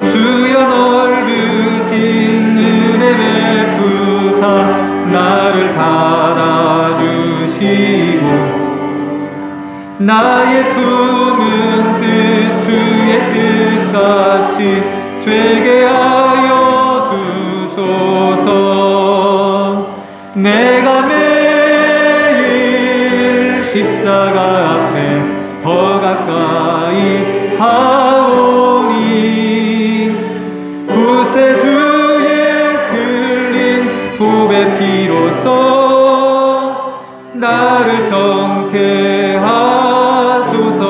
주여 넓으신 은혜 베푸사 나를 받아주시고 나의 품은 뜻 주의 뜻같이 되게 하여 주소서. 내가 매일 십자가 앞에 더 가까이 하오니 구세주의 흘린 보배 피로써 나를 정케 하소서.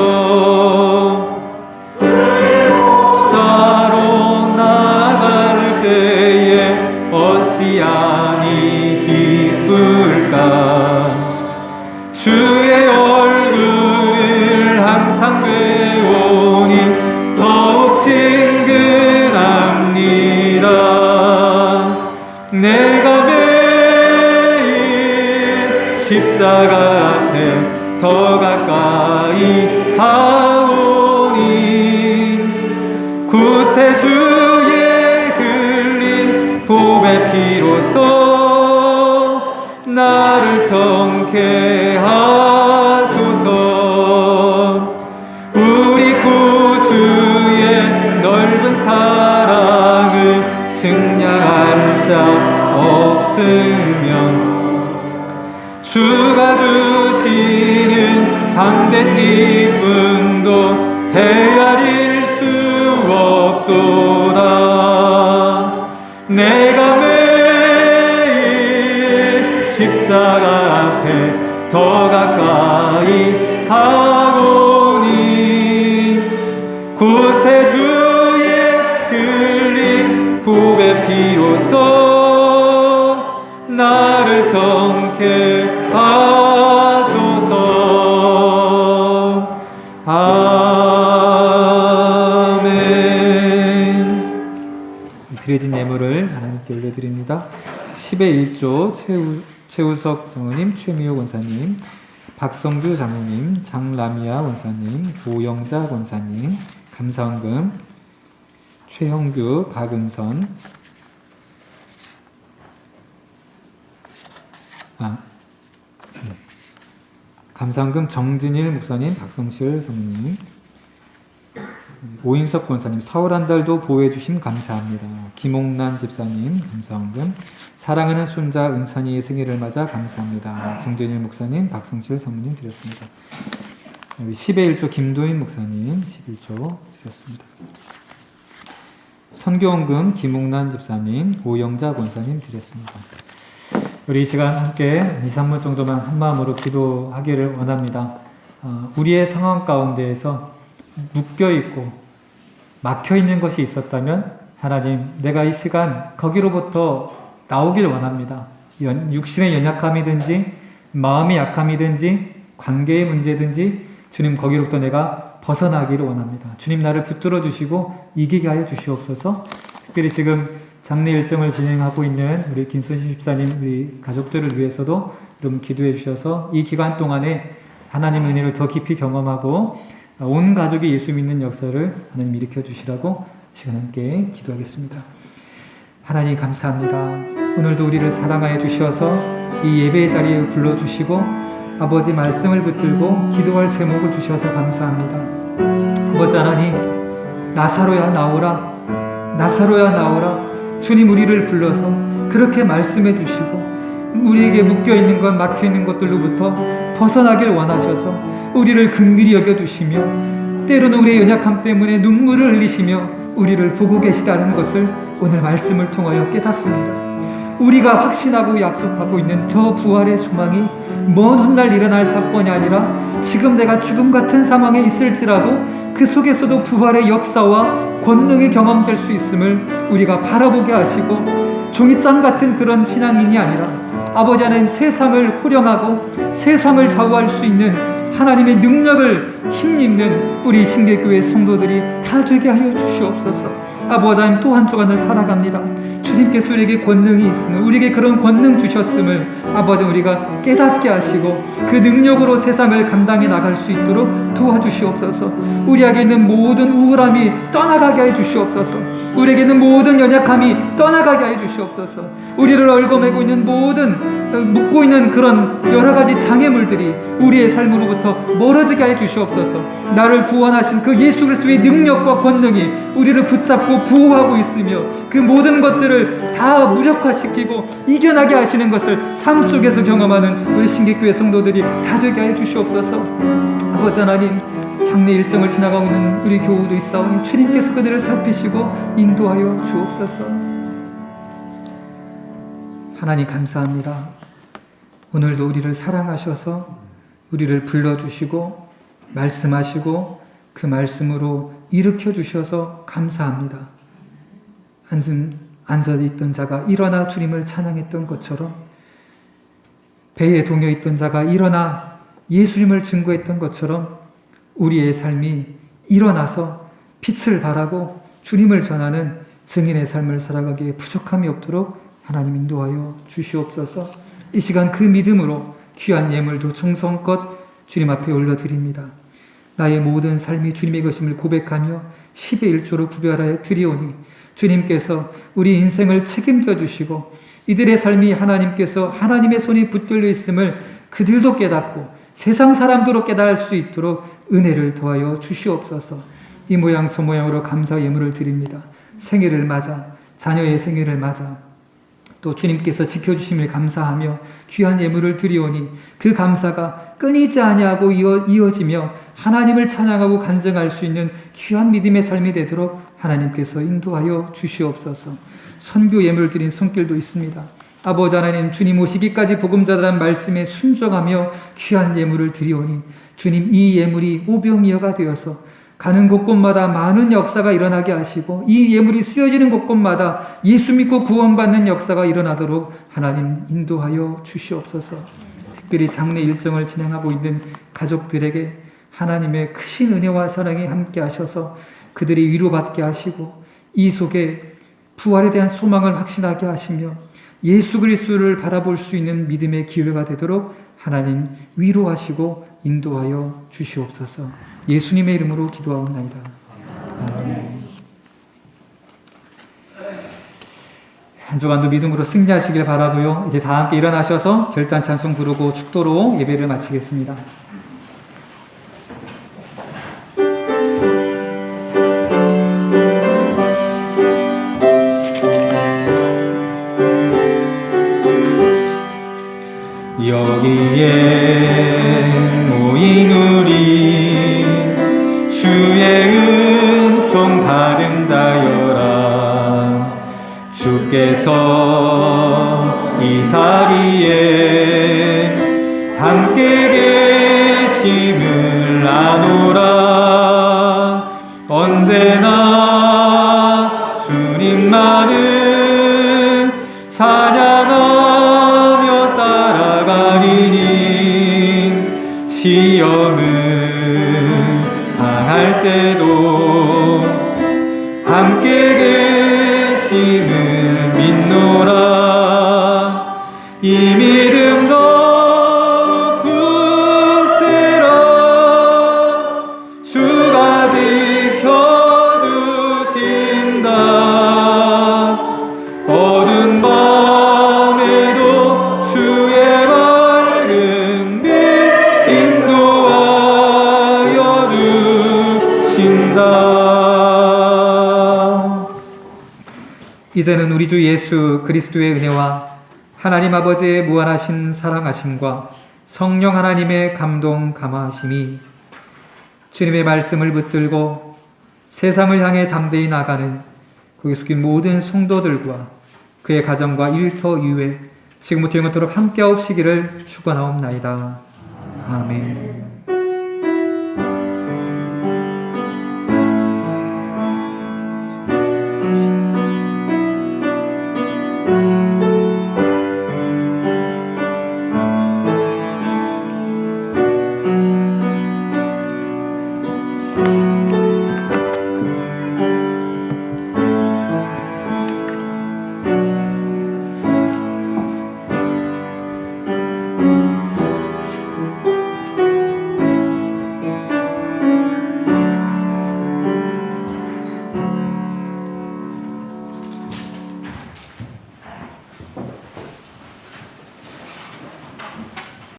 주의 목자로 나아갈 때에 어찌하니 기쁠까. 주의 얼굴을 항상 배우니 더욱 친근합니다. 내가 매일 십자가 앞에 더 가까이 하오니 구세주의 흘린 보배 피로써 나를 정케 하소서. 우리 구주의 넓은 사랑을 증량할 자 없으면 주가 주시는 참된 기쁨도 헤아릴 수 없도다. 내가 매일 십자가 앞에 더 가까이 가오니 구세주의 흘린 보배 피로써 나를 정케 하소서. 아멘. 드려진 예물을 하나님께 올려드립니다. 10의 1조 최우석 장로님, 최미호 권사님, 박성규 장로님, 장라미아 권사님, 조영자 권사님, 감사원금 최형규, 박은선, 감사원금 정진일 목사님, 박성실 성님, 오인석 권사님, 사월 한 달도 보호해주심 감사합니다. 김옥란 집사님, 감사원금, 사랑하는 손자 은찬이의 생일을 맞아 감사합니다. 정진일 목사님, 박성실 성님 드렸습니다. 10의 1조 김도인 목사님, 11조 드렸습니다. 선교원금 김옥란 집사님, 오영자 권사님 드렸습니다. 우리 이 시간 함께 2, 3분 정도만 한마음으로 기도하기를 원합니다. 우리의 상황 가운데에서 묶여있고 막혀있는 것이 있었다면 하나님, 내가 이 시간 거기로부터 나오길 원합니다. 육신의 연약함이든지 마음의 약함이든지 관계의 문제든지 주님, 거기로부터 내가 벗어나기를 원합니다. 주님, 나를 붙들어 주시고 이기게 하여 주시옵소서. 특별히 지금 장례 일정을 진행하고 있는 우리 김순신 집사님, 우리 가족들을 위해서도 좀 기도해 주셔서 이 기간 동안에 하나님의 은혜를 더 깊이 경험하고 온 가족이 예수 믿는 역사를 하나님 일으켜 주시라고 시간 함께 기도하겠습니다. 하나님 감사합니다. 오늘도 우리를 사랑하여 주셔서 이 예배의 자리에 불러주시고 아버지 말씀을 붙들고 기도할 제목을 주셔서 감사합니다. 아버지 하나님, 나사로야 나오라, 나사로야 나오라. 주님, 우리를 불러서 그렇게 말씀해 주시고 우리에게 묶여있는 것, 막혀있는 것들로부터 벗어나길 원하셔서 우리를 긍휼히 여겨주시며 때로는 우리의 연약함 때문에 눈물을 흘리시며 우리를 보고 계시다는 것을 오늘 말씀을 통하여 깨닫습니다. 우리가 확신하고 약속하고 있는 저 부활의 소망이 먼 훗날 일어날 사건이 아니라 지금 내가 죽음 같은 상황에 있을지라도 그 속에서도 부활의 역사와 권능이 경험될 수 있음을 우리가 바라보게 하시고, 종이장 같은 그런 신앙인이 아니라 아버지 하나님, 세상을 호령하고 세상을 좌우할 수 있는 하나님의 능력을 힘입는 우리 신계교회 성도들이 다 되게 하여 주시옵소서. 아버지 하나님, 또 한 주간을 살아갑니다. 주님께서 우리에게 권능이 있음을, 우리에게 그런 권능 주셨음을 아버지 우리가 깨닫게 하시고 그 능력으로 세상을 감당해 나갈 수 있도록 도와주시옵소서. 우리에게 있는 모든 우울함이 떠나가게 해 주시옵소서. 우리에게 있는 모든 연약함이 떠나가게 해 주시옵소서. 우리를 얽어매고 있는 모든 묶고 있는 그런 여러 가지 장애물들이 우리의 삶으로부터 멀어지게 해 주시옵소서. 나를 구원하신 그 예수 그리스도의 능력과 권능이 우리를 붙잡고 보호하고 있으며 그 모든 것들을 다 무력화시키고 이겨나게 하시는 것을 삶 속에서 경험하는 우리 신계교회 성도들이 다 되게 해 주시옵소서. 아버지 하나님, 장례 일정을 지나가고 있는 우리 교우도 있사오니 주님께서 그들을 살피시고 인도하여 주옵소서. 하나님 감사합니다. 오늘도 우리를 사랑하셔서 우리를 불러주시고 말씀하시고 그 말씀으로 일으켜 주셔서 감사합니다. 앉아있던 자가 일어나 주님을 찬양했던 것처럼, 배에 동여 있던 자가 일어나 예수님을 증거했던 것처럼 우리의 삶이 일어나서 빛을 발하고 주님을 전하는 증인의 삶을 살아가기에 부족함이 없도록 하나님 인도하여 주시옵소서. 이 시간 그 믿음으로 귀한 예물도 정성껏 주님 앞에 올려드립니다. 나의 모든 삶이 주님의 것임을 고백하며 10의 1조로 구별하여 드리오니 주님께서 우리 인생을 책임져 주시고 이들의 삶이 하나님께서 하나님의 손이 붙들려 있음을 그들도 깨닫고 세상 사람들도 깨달을 수 있도록 은혜를 더하여 주시옵소서. 이 모양 저 모양으로 감사 예물을 드립니다. 생일을 맞아, 자녀의 생일을 맞아 또 주님께서 지켜주심을 감사하며 귀한 예물을 드리오니 그 감사가 끊이지 아니하고 이어지며 하나님을 찬양하고 간증할 수 있는 귀한 믿음의 삶이 되도록 하나님께서 인도하여 주시옵소서. 선교 예물 드린 손길도 있습니다. 아버지 하나님, 주님 오시기까지 복음자들한 말씀에 순종하며 귀한 예물을 드리오니 주님, 이 예물이 오병이어가 되어서 가는 곳곳마다 많은 역사가 일어나게 하시고 이 예물이 쓰여지는 곳곳마다 예수 믿고 구원받는 역사가 일어나도록 하나님 인도하여 주시옵소서. 특별히 장례 일정을 진행하고 있는 가족들에게 하나님의 크신 은혜와 사랑이 함께 하셔서 그들이 위로받게 하시고 이 속에 부활에 대한 소망을 확신하게 하시며 예수 그리스도를 바라볼 수 있는 믿음의 기회가 되도록 하나님 위로하시고 인도하여 주시옵소서. 예수님의 이름으로 기도하옵나이다. 아멘. 한 주간도 믿음으로 승리하시길 바라고요. 이제 다 함께 일어나셔서 결단 찬송 부르고 축도로 예배를 마치겠습니다. 여기에 모인 우리 주의 은총 받은 자여라. 주께서 이 자리에 함께 계심을 아노라. 언제나 주님만을 찬양하며 따라가리니 시험을 당할 때도 함께 계심을 믿노라. 이 믿음 더욱 굳세라. 주가 지켜주신다. 어두운 밤에도 주의 밝은 빛 인도하여 주신다. 이제는 우리 주 예수 그리스도의 은혜와 하나님 아버지의 무한하신 사랑하심과 성령 하나님의 감동 감화하심이 주님의 말씀을 붙들고 세상을 향해 담대히 나가는 거기 속인 모든 성도들과 그의 가정과 일터 이외 지금부터 영원토록 함께하옵시기를 축원하옵나이다. 아멘.